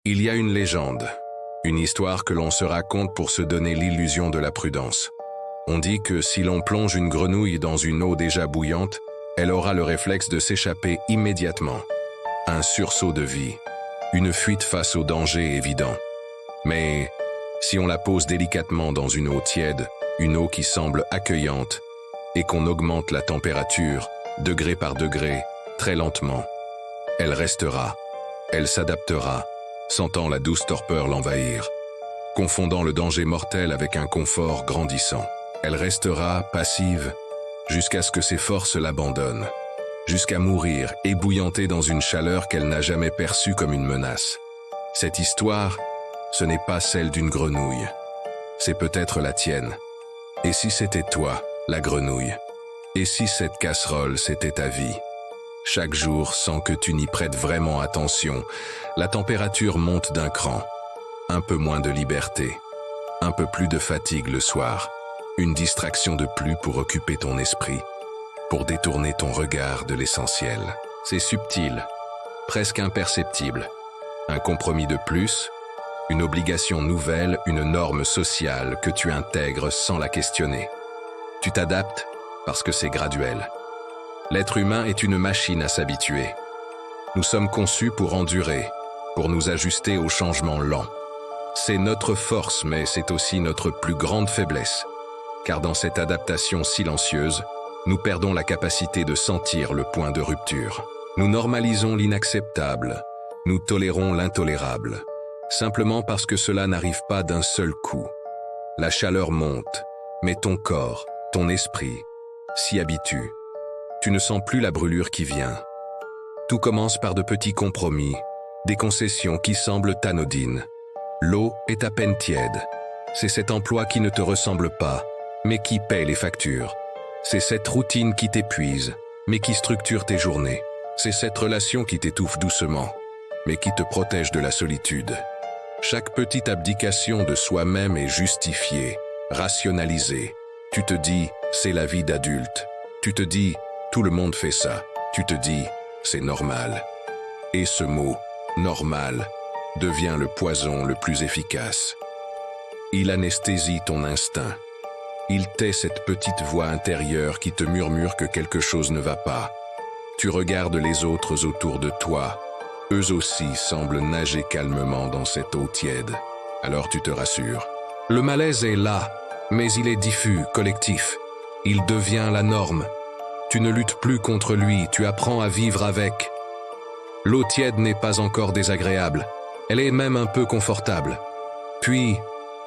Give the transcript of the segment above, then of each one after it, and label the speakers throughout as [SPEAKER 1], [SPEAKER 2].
[SPEAKER 1] Il y a une légende, une histoire que l'on se raconte pour se donner l'illusion de la prudence. On dit que si l'on plonge une grenouille dans une eau déjà bouillante, elle aura le réflexe de s'échapper immédiatement. Un sursaut de vie, une fuite face au danger évident. Mais si on la pose délicatement dans une eau tiède, une eau qui semble accueillante, et qu'on augmente la température, degré par degré, très lentement, elle restera, elle s'adaptera, sentant la douce torpeur l'envahir, confondant le danger mortel avec un confort grandissant. Elle restera passive jusqu'à ce que ses forces l'abandonnent, jusqu'à mourir ébouillantée dans une chaleur qu'elle n'a jamais perçue comme une menace. Cette histoire, ce n'est pas celle d'une grenouille, c'est peut-être la tienne. Et si c'était toi, la grenouille? Et si cette casserole, c'était ta vie? Chaque jour, sans que tu n'y prêtes vraiment attention, la température monte d'un cran. Un peu moins de liberté, un peu plus de fatigue le soir, une distraction de plus pour occuper ton esprit, pour détourner ton regard de l'essentiel. C'est subtil, presque imperceptible. Un compromis de plus, une obligation nouvelle, une norme sociale que tu intègres sans la questionner. Tu t'adaptes parce que c'est graduel. L'être humain est une machine à s'habituer. Nous sommes conçus pour endurer, pour nous ajuster aux changements lents. C'est notre force, mais c'est aussi notre plus grande faiblesse, car dans cette adaptation silencieuse, nous perdons la capacité de sentir le point de rupture. Nous normalisons l'inacceptable, nous tolérons l'intolérable, simplement parce que cela n'arrive pas d'un seul coup. La chaleur monte, mais ton corps, ton esprit, s'y habitue. Tu ne sens plus la brûlure qui vient. Tout commence par de petits compromis, des concessions qui semblent anodines. L'eau est à peine tiède. C'est cet emploi qui ne te ressemble pas, mais qui paie les factures. C'est cette routine qui t'épuise, mais qui structure tes journées. C'est cette relation qui t'étouffe doucement, mais qui te protège de la solitude. Chaque petite abdication de soi-même est justifiée, rationalisée. Tu te dis, c'est la vie d'adulte. Tu te dis, tout le monde fait ça. Tu te dis, c'est normal. Et ce mot, normal, devient le poison le plus efficace. Il anesthésie ton instinct. Il tait cette petite voix intérieure qui te murmure que quelque chose ne va pas. Tu regardes les autres autour de toi. Eux aussi semblent nager calmement dans cette eau tiède. Alors tu te rassures. Le malaise est là, mais il est diffus, collectif. Il devient la norme. Tu ne luttes plus contre lui, tu apprends à vivre avec. L'eau tiède n'est pas encore désagréable. Elle est même un peu confortable. Puis,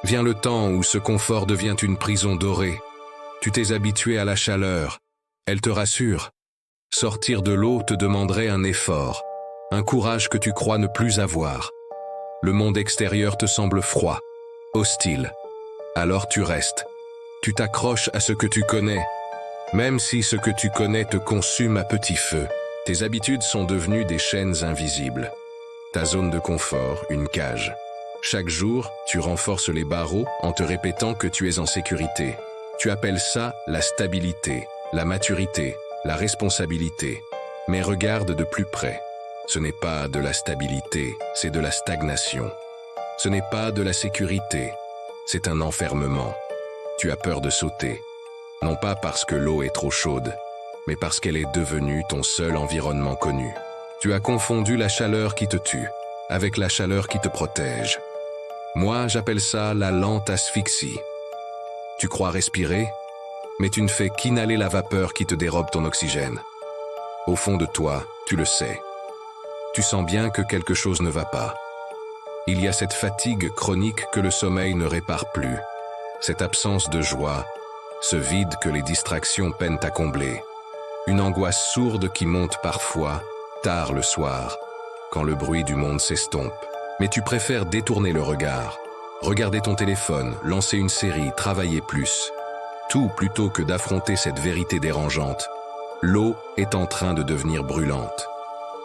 [SPEAKER 1] vient le temps où ce confort devient une prison dorée. Tu t'es habitué à la chaleur. Elle te rassure. Sortir de l'eau te demanderait un effort, un courage que tu crois ne plus avoir. Le monde extérieur te semble froid, hostile. Alors tu restes. Tu t'accroches à ce que tu connais, même si ce que tu connais te consume à petit feu. Tes habitudes sont devenues des chaînes invisibles. Ta zone de confort, une cage. Chaque jour, tu renforces les barreaux en te répétant que tu es en sécurité. Tu appelles ça la stabilité, la maturité, la responsabilité. Mais regarde de plus près. Ce n'est pas de la stabilité, c'est de la stagnation. Ce n'est pas de la sécurité, c'est un enfermement. Tu as peur de sauter. Non pas parce que l'eau est trop chaude, mais parce qu'elle est devenue ton seul environnement connu. Tu as confondu la chaleur qui te tue avec la chaleur qui te protège. Moi, j'appelle ça la lente asphyxie. Tu crois respirer, mais tu ne fais qu'inhaler la vapeur qui te dérobe ton oxygène. Au fond de toi, tu le sais. Tu sens bien que quelque chose ne va pas. Il y a cette fatigue chronique que le sommeil ne répare plus, cette absence de joie, ce vide que les distractions peinent à combler, une angoisse sourde qui monte parfois, tard le soir, quand le bruit du monde s'estompe. Mais tu préfères détourner le regard, regarder ton téléphone, lancer une série, travailler plus. Tout plutôt que d'affronter cette vérité dérangeante. L'eau est en train de devenir brûlante.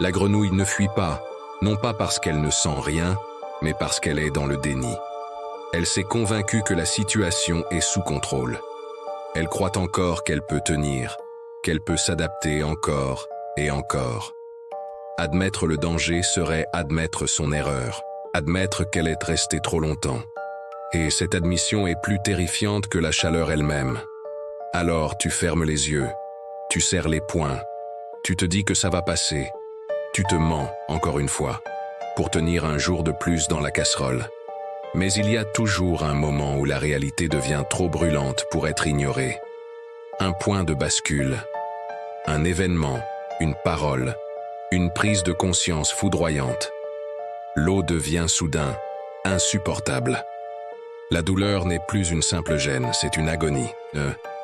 [SPEAKER 1] La grenouille ne fuit pas, non pas parce qu'elle ne sent rien, mais parce qu'elle est dans le déni. Elle s'est convaincue que la situation est sous contrôle. Elle croit encore qu'elle peut tenir, qu'elle peut s'adapter encore et encore. Admettre le danger serait admettre son erreur. admettre qu'elle est restée trop longtemps. Et cette admission est plus terrifiante que la chaleur elle-même. Alors tu fermes les yeux, tu serres les poings, tu te dis que ça va passer. Tu te mens, encore une fois, pour tenir un jour de plus dans la casserole. Mais il y a toujours un moment où la réalité devient trop brûlante pour être ignorée. Un point de bascule, un événement, une parole, une prise de conscience foudroyante. L'eau devient soudain insupportable. La douleur n'est plus une simple gêne, c'est une agonie.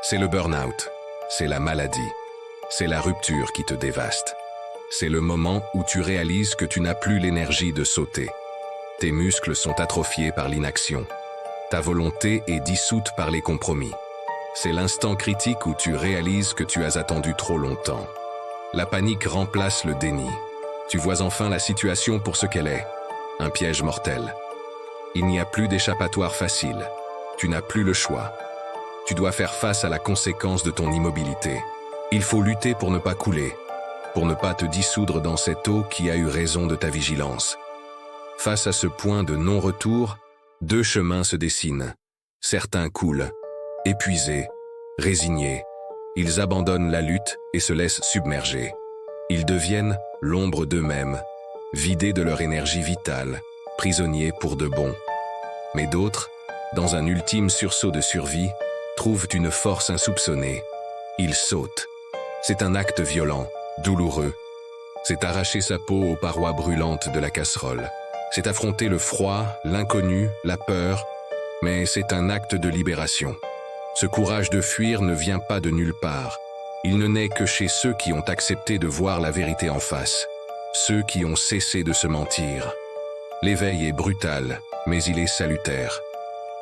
[SPEAKER 1] C'est le burn-out, c'est la maladie, c'est la rupture qui te dévaste. C'est le moment où tu réalises que tu n'as plus l'énergie de sauter. Tes muscles sont atrophiés par l'inaction. Ta volonté est dissoute par les compromis. C'est l'instant critique où tu réalises que tu as attendu trop longtemps. La panique remplace le déni. Tu vois enfin la situation pour ce qu'elle est, un piège mortel. Il n'y a plus d'échappatoire facile. Tu n'as plus le choix. Tu dois faire face à la conséquence de ton immobilité. Il faut lutter pour ne pas couler, pour ne pas te dissoudre dans cette eau qui a eu raison de ta vigilance. Face à ce point de non-retour, deux chemins se dessinent. Certains coulent, épuisés, résignés. Ils abandonnent la lutte et se laissent submerger. Ils deviennent l'ombre d'eux-mêmes, vidés de leur énergie vitale, prisonniers pour de bon. Mais d'autres, dans un ultime sursaut de survie, trouvent une force insoupçonnée. Ils sautent. C'est un acte violent, douloureux. C'est arracher sa peau aux parois brûlantes de la casserole. C'est affronter le froid, l'inconnu, la peur, mais c'est un acte de libération. Ce courage de fuir ne vient pas de nulle part. Il ne naît que chez ceux qui ont accepté de voir la vérité en face, ceux qui ont cessé de se mentir. L'éveil est brutal, mais il est salutaire.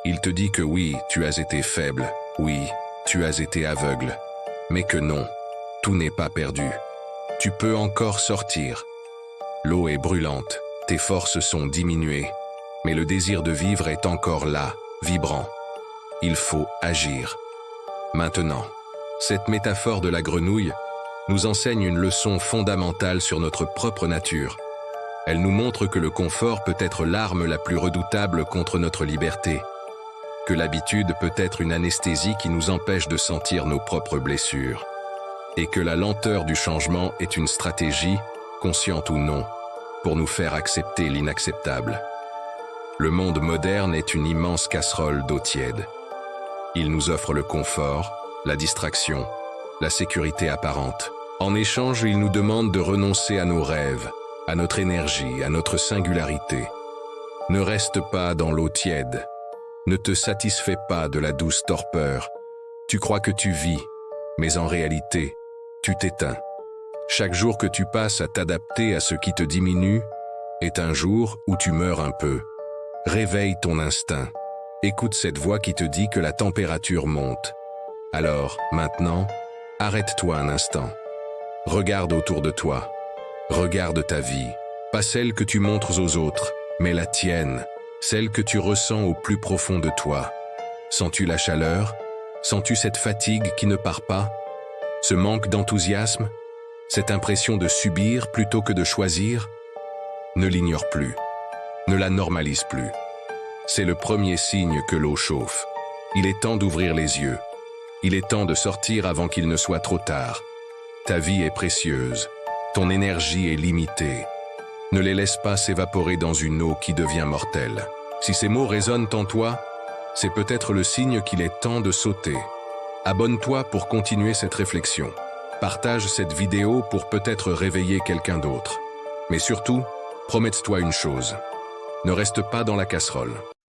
[SPEAKER 1] Il te dit que oui, tu as été faible, oui, tu as été aveugle, mais que non, tout n'est pas perdu. Tu peux encore sortir. L'eau est brûlante, tes forces sont diminuées, mais le désir de vivre est encore là, vibrant. Il faut agir. Maintenant, cette métaphore de la grenouille nous enseigne une leçon fondamentale sur notre propre nature. Elle nous montre que le confort peut être l'arme la plus redoutable contre notre liberté, que l'habitude peut être une anesthésie qui nous empêche de sentir nos propres blessures, et que la lenteur du changement est une stratégie, consciente ou non, pour nous faire accepter l'inacceptable. Le monde moderne est une immense casserole d'eau tiède. Il nous offre le confort, la distraction, la sécurité apparente. En échange, il nous demande de renoncer à nos rêves, à notre énergie, à notre singularité. Ne reste pas dans l'eau tiède. Ne te satisfais pas de la douce torpeur. Tu crois que tu vis, mais en réalité, tu t'éteins. Chaque jour que tu passes à t'adapter à ce qui te diminue est un jour où tu meurs un peu. Réveille ton instinct. Écoute cette voix qui te dit que la température monte. Alors, maintenant, arrête-toi un instant. Regarde autour de toi. Regarde ta vie. Pas celle que tu montres aux autres, mais la tienne. Celle que tu ressens au plus profond de toi. Sens-tu la chaleur? Sens-tu cette fatigue qui ne part pas? Ce manque d'enthousiasme? Cette impression de subir plutôt que de choisir? Ne l'ignore plus. Ne la normalise plus. C'est le premier signe que l'eau chauffe. Il est temps d'ouvrir les yeux. Il est temps de sortir avant qu'il ne soit trop tard. Ta vie est précieuse. Ton énergie est limitée. Ne les laisse pas s'évaporer dans une eau qui devient mortelle. Si ces mots résonnent en toi, c'est peut-être le signe qu'il est temps de sauter. Abonne-toi pour continuer cette réflexion. Partage cette vidéo pour peut-être réveiller quelqu'un d'autre. Mais surtout, promets-toi une chose. Ne reste pas dans la casserole.